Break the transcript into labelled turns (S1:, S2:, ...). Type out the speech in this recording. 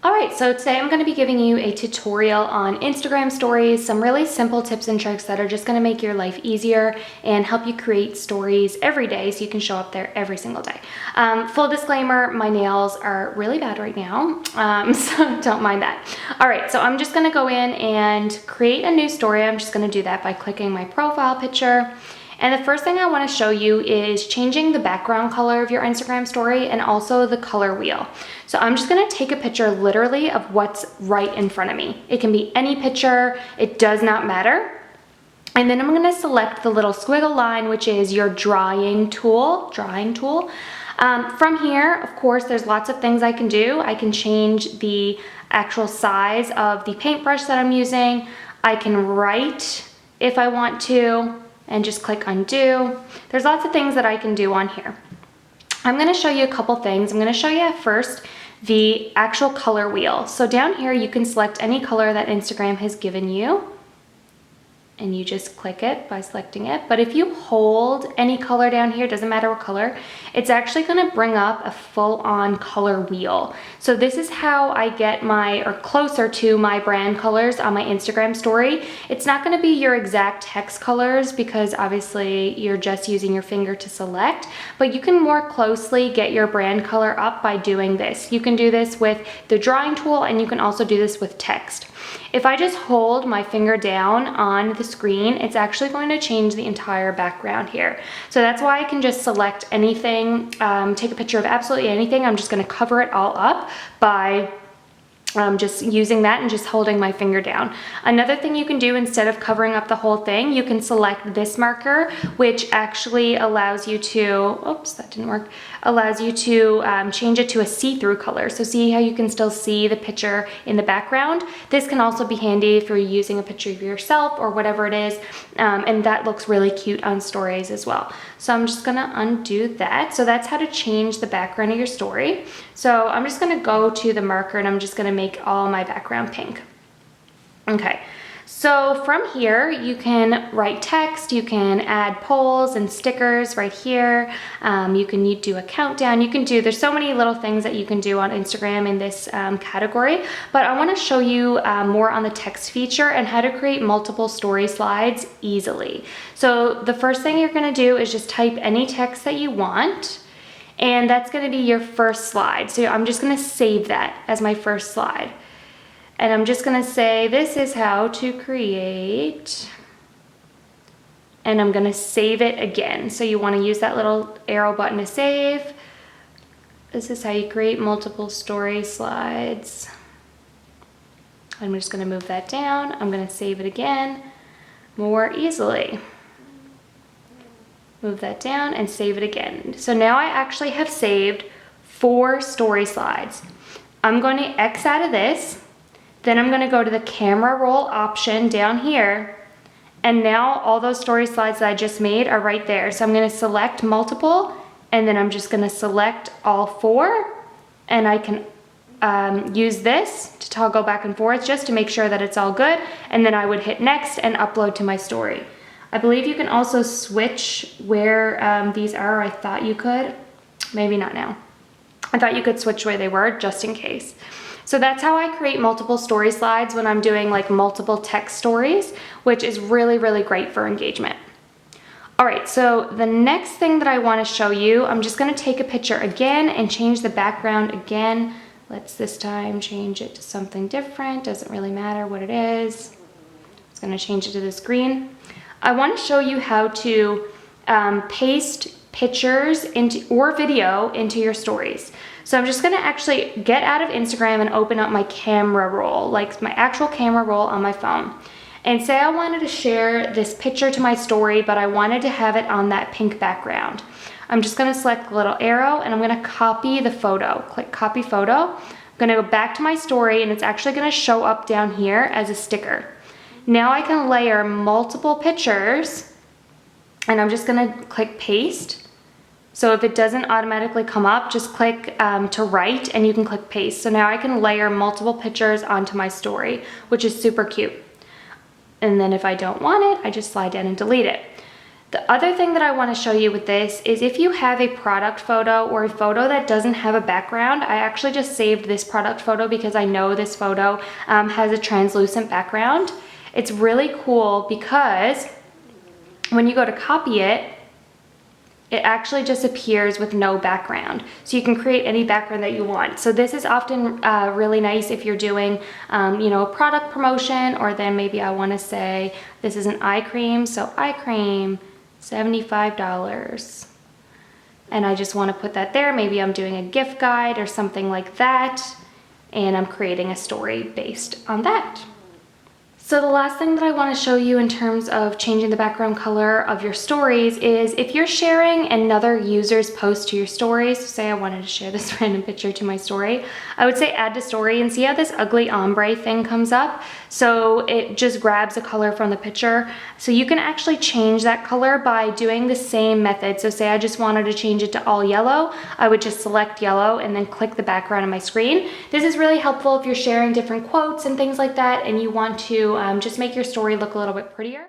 S1: All right, so today I'm going to be giving you a tutorial on Instagram stories, some really simple tips and tricks that are just going to make your life easier and help you create stories every day so you can show up there every single day. Full disclaimer, my nails are really bad right now, so don't mind that. All right, so I'm just going to go in and create a new story. I'm just going to do that by clicking my profile picture. And the first thing I want to show you is changing the background color of your Instagram story and also the color wheel. So I'm just going to take a picture literally of what's right in front of me. It can be any picture, it does not matter. And then I'm going to select the little squiggle line, which is your drawing tool. From here, of course, there's lots of things I can do. I can change the actual size of the paintbrush that I'm using. I can write if I want to, and just click undo. There's lots of things that I can do on here. I'm gonna show you a couple things. I'm gonna show you first the actual color wheel. So down here, you can select any color that Instagram has given you, and you just click it by selecting it. But if you hold any color down here, doesn't matter what color, it's actually gonna bring up a full-on color wheel. So this is how I get or closer to my brand colors on my Instagram story. It's not gonna be your exact text colors because obviously you're just using your finger to select, but you can more closely get your brand color up by doing this. You can do this with the drawing tool, and you can also do this with text. If I just hold my finger down on the screen, it's actually going to change the entire background here. So that's why I can just select anything, take a picture of absolutely anything. I'm just going to cover it all up by just using that and just holding my finger down. Another thing you can do, instead of covering up the whole thing, you can select this marker, which actually allows you to, oops, that didn't work, allows you to change it to a see-through color. So see how you can still see the picture in the background? This can also be handy if you're using a picture of yourself or whatever it is, and that looks really cute on stories as well. So I'm just gonna undo that. So that's how to change the background of your story. So I'm just gonna go to the marker and I'm just gonna make all my background pink. Okay, so from here, you can write text, you can add polls and stickers right here. You can do a countdown, there's so many little things that you can do on Instagram in this category, but I wanna show you more on the text feature and how to create multiple story slides easily. So the first thing you're gonna do is just type any text that you want, and that's gonna be your first slide. So I'm just gonna save that as my first slide. And I'm just gonna say, this is how to create, and I'm gonna save it again. So you wanna use that little arrow button to save. This is how you create multiple story slides. I'm just gonna move that down. I'm gonna save it again more easily. Move that down and save it again. So now I actually have saved 4 story slides. I'm going to X out of this, then I'm going to go to the camera roll option down here, and now all those story slides that I just made are right there. So I'm going to select multiple, and then I'm just going to select all 4, and I can use this to toggle back and forth just to make sure that it's all good, and then I would hit next and upload to my story. I believe you can also switch where these are. I thought you could, maybe not now. I thought you could switch where they were just in case. So that's how I create multiple story slides when I'm doing like multiple text stories, which is really, really great for engagement. All right, so the next thing that I want to show you, I'm just going to take a picture again and change the background again. Let's this time change it to something different. Doesn't really matter what it is. It's going to change it to this green. I want to show you how to paste pictures or video into your stories. So I'm just going to actually get out of Instagram and open up my camera roll, like my actual camera roll on my phone. And say I wanted to share this picture to my story, but I wanted to have it on that pink background. I'm just going to select the little arrow and I'm going to copy the photo. Click copy photo. I'm going to go back to my story, and it's actually going to show up down here as a sticker. Now I can layer multiple pictures, and I'm just gonna click paste. So if it doesn't automatically come up, just click to write and you can click paste. So now I can layer multiple pictures onto my story, which is super cute. And then if I don't want it, I just slide down and delete it. The other thing that I want to show you with this is if you have a product photo or a photo that doesn't have a background. I actually just saved this product photo because I know this photo has a translucent background. It's really cool because when you go to copy it, it actually just appears with no background. So you can create any background that you want. So this is often really nice if you're doing, a product promotion, or then maybe I wanna say, this is an eye cream. So eye cream, $75. And I just wanna put that there. Maybe I'm doing a gift guide or something like that. And I'm creating a story based on that. So the last thing that I want to show you in terms of changing the background color of your stories is if you're sharing another user's post to your stories, so say I wanted to share this random picture to my story, I would say add to story, and see how this ugly ombre thing comes up. So it just grabs a color from the picture. So you can actually change that color by doing the same method. So say I just wanted to change it to all yellow, I would just select yellow and then click the background on my screen. This is really helpful if you're sharing different quotes and things like that and you want to just make your story look a little bit prettier.